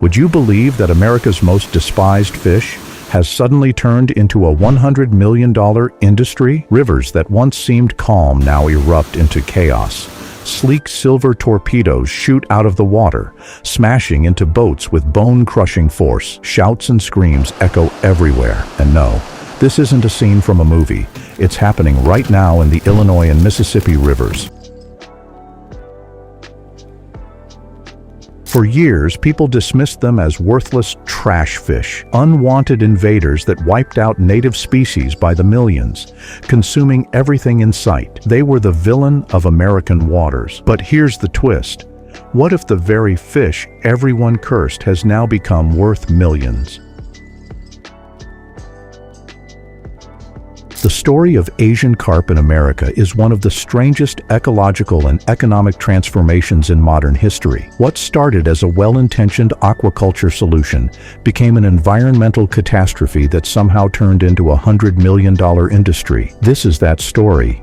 Would you believe that America's most despised fish has suddenly turned into a $100 million industry? Rivers that once seemed calm now erupt into chaos. Sleek silver torpedoes shoot out of the water, smashing into boats with bone-crushing force. Shouts and screams echo everywhere. And no, this isn't a scene from a movie. It's happening right now in the Illinois and Mississippi rivers. For years, people dismissed them as worthless trash fish, unwanted invaders that wiped out native species by the millions, consuming everything in sight. They were the villain of American waters. But here's the twist. What if the very fish everyone cursed has now become worth millions? The story of Asian carp in America is one of the strangest ecological and economic transformations in modern history. What started as a well-intentioned aquaculture solution became an environmental catastrophe that somehow turned into a $100 million industry. This is that story.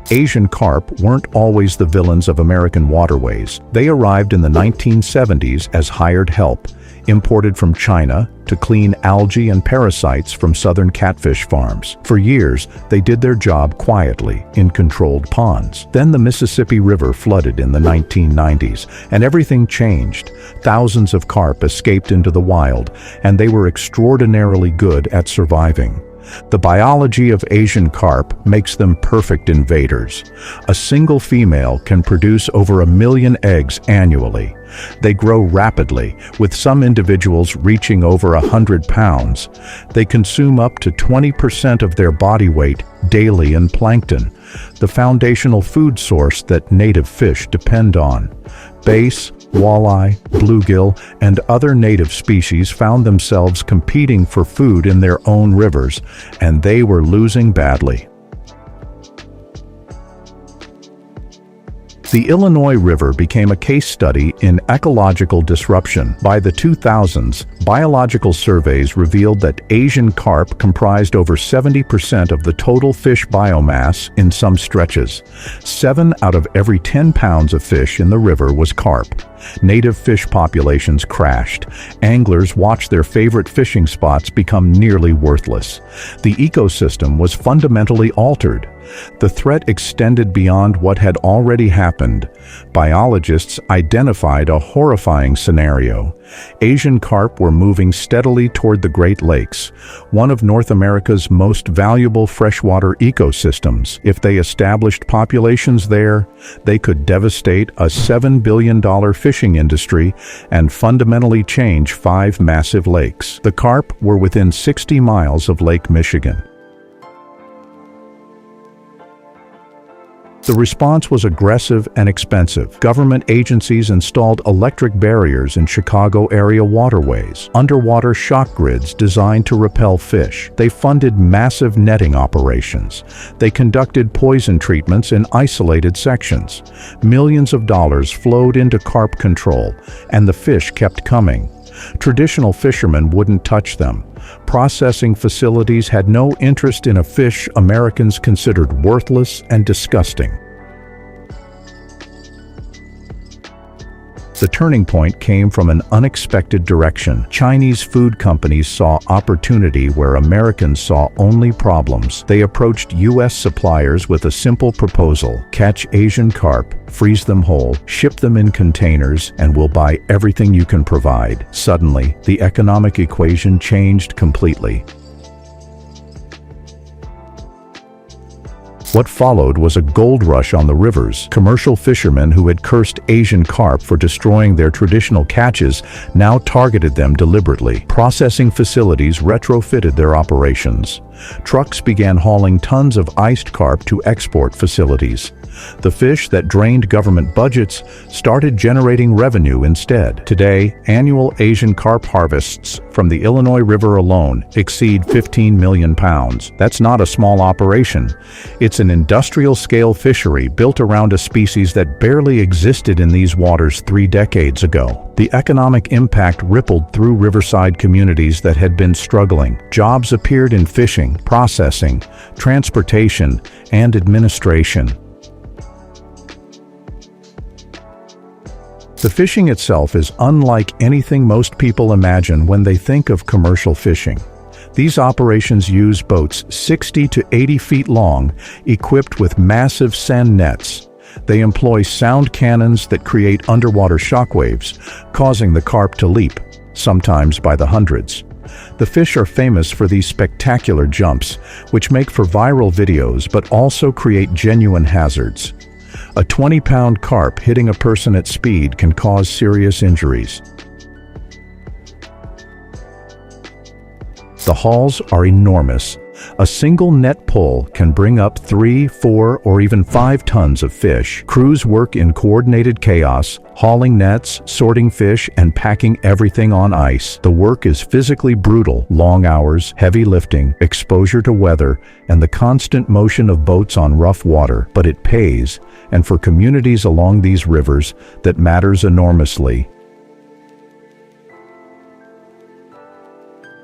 Asian carp weren't always the villains of American waterways. They arrived in the 1970s as hired help, imported from China to clean algae and parasites from southern catfish farms. For years, they did their job quietly in controlled ponds. Then the Mississippi River flooded in the 1990s, and everything changed. Thousands of carp escaped into the wild, and they were extraordinarily good at surviving. The biology of Asian carp makes them perfect invaders. A single female can produce over 1 million eggs annually. They grow rapidly, with some individuals reaching over 100 pounds. They consume up to 20% of their body weight daily in plankton, the foundational food source that native fish depend on. Bass, walleye, bluegill, and other native species found themselves competing for food in their own rivers, and they were losing badly. The Illinois River became a case study in ecological disruption. By the 2000s, biological surveys revealed that Asian carp comprised over 70% of the total fish biomass in some stretches. 7 out of every 10 pounds of fish in the river was carp. Native fish populations crashed. Anglers watched their favorite fishing spots become nearly worthless. The ecosystem was fundamentally altered. The threat extended beyond what had already happened. Biologists identified a horrifying scenario. Asian carp were moving steadily toward the Great Lakes, one of North America's most valuable freshwater ecosystems. If they established populations there, they could devastate a $7 billion fishing industry and fundamentally change 5 massive lakes. The carp were within 60 miles of Lake Michigan. The response was aggressive and expensive. Government agencies installed electric barriers in Chicago area waterways, underwater shock grids designed to repel fish. They funded massive netting operations. They conducted poison treatments in isolated sections. Millions of dollars flowed into carp control, and the fish kept coming. Traditional fishermen wouldn't touch them. Processing facilities had no interest in a fish Americans considered worthless and disgusting. The turning point came from an unexpected direction. Chinese food companies saw opportunity where Americans saw only problems. They approached U.S. suppliers with a simple proposal: catch Asian carp, freeze them whole, ship them in containers, and we'll buy everything you can provide. Suddenly, the economic equation changed completely. What followed was a gold rush on the rivers. Commercial fishermen who had cursed Asian carp for destroying their traditional catches now targeted them deliberately. Processing facilities retrofitted their operations. Trucks began hauling tons of iced carp to export facilities. The fish that drained government budgets started generating revenue instead. Today, annual Asian carp harvests from the Illinois River alone exceed 15 million pounds. That's not a small operation. It's an industrial-scale fishery built around a species that barely existed in these waters 3 decades ago. The economic impact rippled through riverside communities that had been struggling. Jobs appeared in fishing, processing, transportation, and administration. The fishing itself is unlike anything most people imagine when they think of commercial fishing. These operations use boats 60 to 80 feet long, equipped with massive sand nets. They employ sound cannons that create underwater shockwaves, causing the carp to leap, sometimes by the hundreds. The fish are famous for these spectacular jumps, which make for viral videos but also create genuine hazards. A 20-pound carp hitting a person at speed can cause serious injuries. The hauls are enormous. A single net pull can bring up 3, 4, or even 5 tons of fish. Crews work in coordinated chaos, hauling nets, sorting fish, and packing everything on ice. The work is physically brutal. Long hours, heavy lifting, exposure to weather, and the constant motion of boats on rough water. But it pays, and for communities along these rivers, that matters enormously.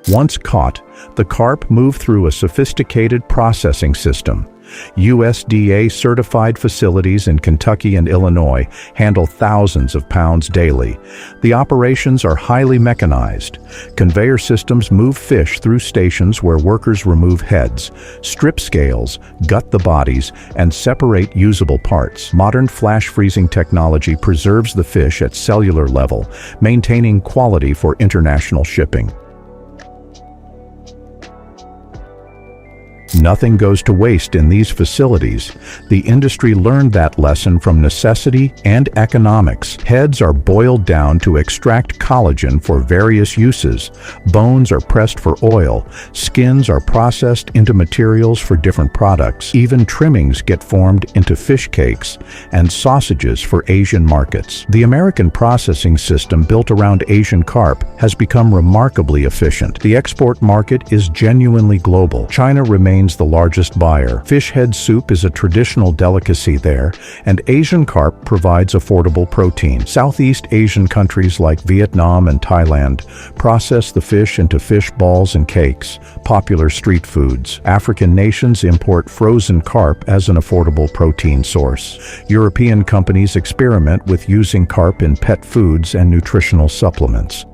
Once caught, the carp move through a sophisticated processing system. USDA-certified facilities in Kentucky and Illinois handle thousands of pounds daily. The operations are highly mechanized. Conveyor systems move fish through stations where workers remove heads, strip scales, gut the bodies, and separate usable parts. Modern flash freezing technology preserves the fish at cellular level, maintaining quality for international shipping. Nothing goes to waste in these facilities. The industry learned that lesson from necessity and economics. Heads are boiled down to extract collagen for various uses. Bones are pressed for oil. Skins are processed into materials for different products. Even trimmings get formed into fish cakes and sausages for Asian markets. The American processing system built around Asian carp has become remarkably efficient. The export market is genuinely global. China remains the largest buyer. Fish head soup is a traditional delicacy there, and Asian carp provides affordable protein. Southeast Asian countries like Vietnam and Thailand process the fish into fish balls and cakes, popular street foods. African nations import frozen carp as an affordable protein source. European companies experiment with using carp in pet foods and nutritional supplements.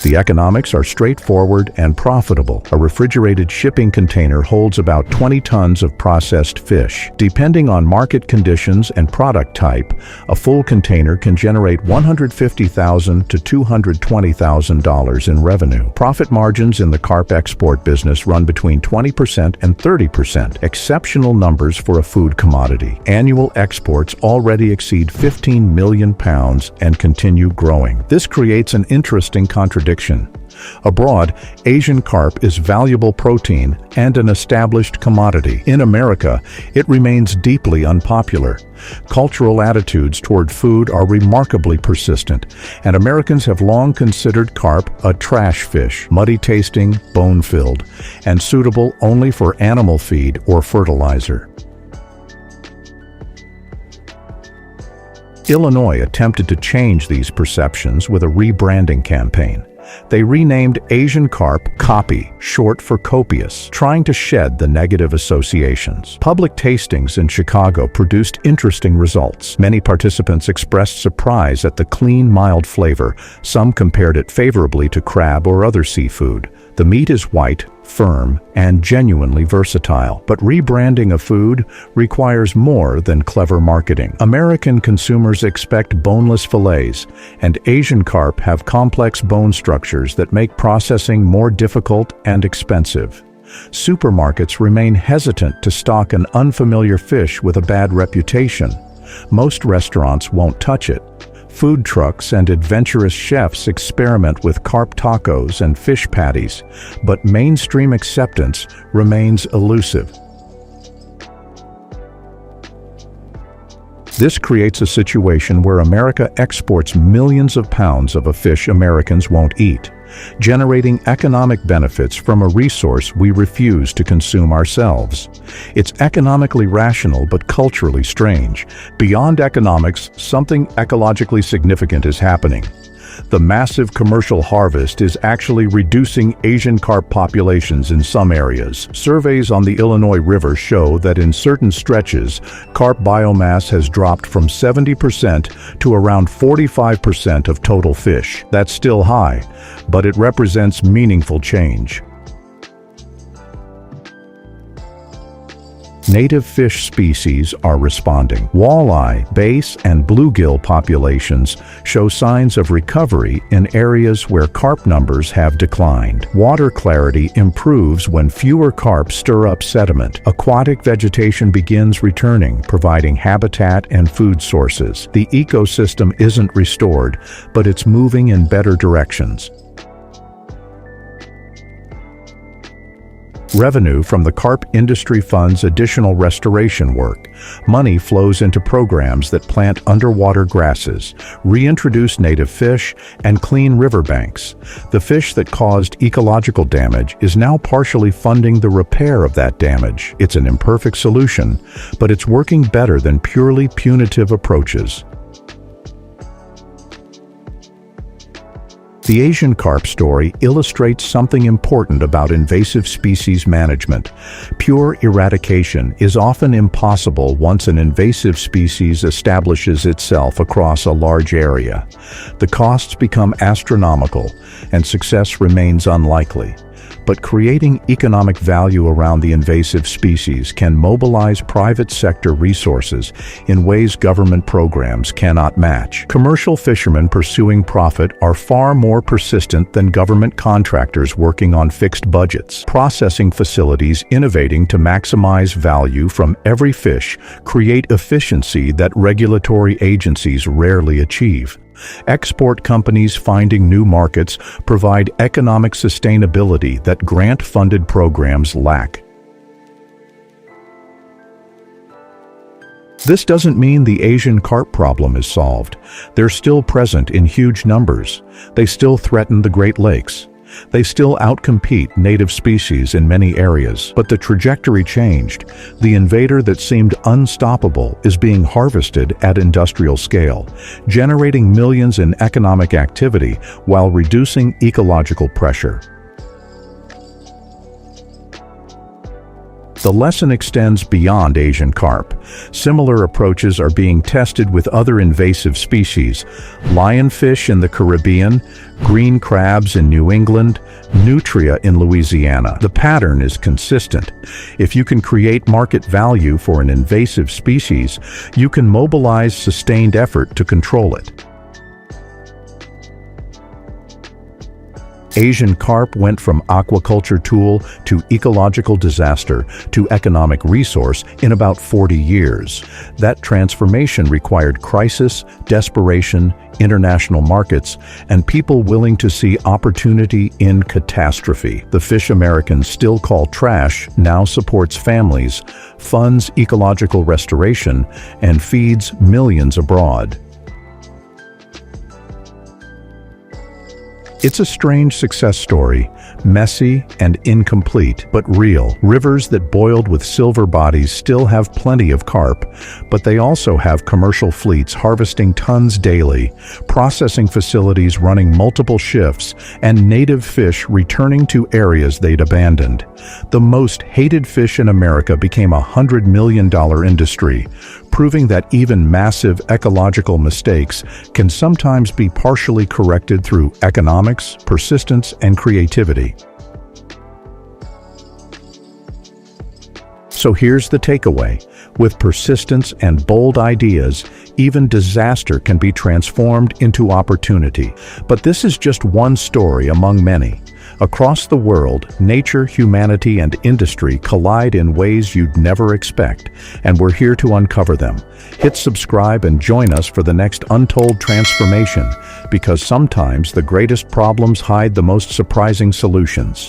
The economics are straightforward and profitable. A refrigerated shipping container holds about 20 tons of processed fish. Depending on market conditions and product type, a full container can generate $150,000 to $220,000 in revenue. Profit margins in the carp export business run between 20% and 30%, exceptional numbers for a food commodity. Annual exports already exceed 15 million pounds and continue growing. This creates an interesting contradiction. Abroad, Asian carp is valuable protein and an established commodity. In America, it remains deeply unpopular. Cultural attitudes toward food are remarkably persistent, and Americans have long considered carp a trash fish, muddy-tasting, bone-filled, and suitable only for animal feed or fertilizer. Illinois attempted to change these perceptions with a rebranding campaign. They renamed Asian carp Copy, short for copious, trying to shed the negative associations. Public tastings in Chicago produced interesting results. Many participants expressed surprise at the clean, mild flavor. Some compared it favorably to crab or other seafood. The meat is white, firm, and genuinely versatile. But rebranding a food requires more than clever marketing. American consumers expect boneless fillets, and Asian carp have complex bone structures that make processing more difficult and expensive. Supermarkets remain hesitant to stock an unfamiliar fish with a bad reputation. Most restaurants won't touch it. Food trucks and adventurous chefs experiment with carp tacos and fish patties, but mainstream acceptance remains elusive. This creates a situation where America exports millions of pounds of a fish Americans won't eat, generating economic benefits from a resource we refuse to consume ourselves. It's economically rational but culturally strange. Beyond economics, something ecologically significant is happening. The massive commercial harvest is actually reducing Asian carp populations in some areas. Surveys on the Illinois River show that in certain stretches, carp biomass has dropped from 70% to around 45% of total fish. That's still high, but it represents meaningful change. Native fish species are responding. Walleye, bass, and bluegill populations show signs of recovery in areas where carp numbers have declined. Water clarity improves when fewer carp stir up sediment. Aquatic vegetation begins returning, providing habitat and food sources. The ecosystem isn't restored, but it's moving in better directions. Revenue from the carp industry funds additional restoration work. Money flows into programs that plant underwater grasses, reintroduce native fish, and clean riverbanks. The fish that caused ecological damage is now partially funding the repair of that damage. It's an imperfect solution, but it's working better than purely punitive approaches. The Asian carp story illustrates something important about invasive species management. Pure eradication is often impossible once an invasive species establishes itself across a large area. The costs become astronomical, and success remains unlikely. But creating economic value around the invasive species can mobilize private sector resources in ways government programs cannot match. Commercial fishermen pursuing profit are far more persistent than government contractors working on fixed budgets. Processing facilities innovating to maximize value from every fish create efficiency that regulatory agencies rarely achieve. Export companies finding new markets provide economic sustainability that grant-funded programs lack. This doesn't mean the Asian carp problem is solved. They're still present in huge numbers. They still threaten the Great Lakes. They still outcompete native species in many areas. But the trajectory changed. The invader that seemed unstoppable is being harvested at industrial scale, generating millions in economic activity while reducing ecological pressure. The lesson extends beyond Asian carp. Similar approaches are being tested with other invasive species: lionfish in the Caribbean, green crabs in New England, nutria in Louisiana. The pattern is consistent. If you can create market value for an invasive species, you can mobilize sustained effort to control it. Asian carp went from aquaculture tool to ecological disaster to economic resource in about 40 years. That transformation required crisis, desperation, international markets, and people willing to see opportunity in catastrophe. The fish Americans still call trash now supports families, funds ecological restoration, and feeds millions abroad. It's a strange success story, messy and incomplete, but real. Rivers that boiled with silver bodies still have plenty of carp, but they also have commercial fleets harvesting tons daily, processing facilities running multiple shifts, and native fish returning to areas they'd abandoned. The most hated fish in America became a $100 million industry, proving that even massive ecological mistakes can sometimes be partially corrected through economics, persistence, and creativity. So here's the takeaway. With persistence and bold ideas, even disaster can be transformed into opportunity. But this is just one story among many. Across the world, nature, humanity, and industry collide in ways you'd never expect, and we're here to uncover them. Hit subscribe and join us for the next untold transformation, because sometimes the greatest problems hide the most surprising solutions.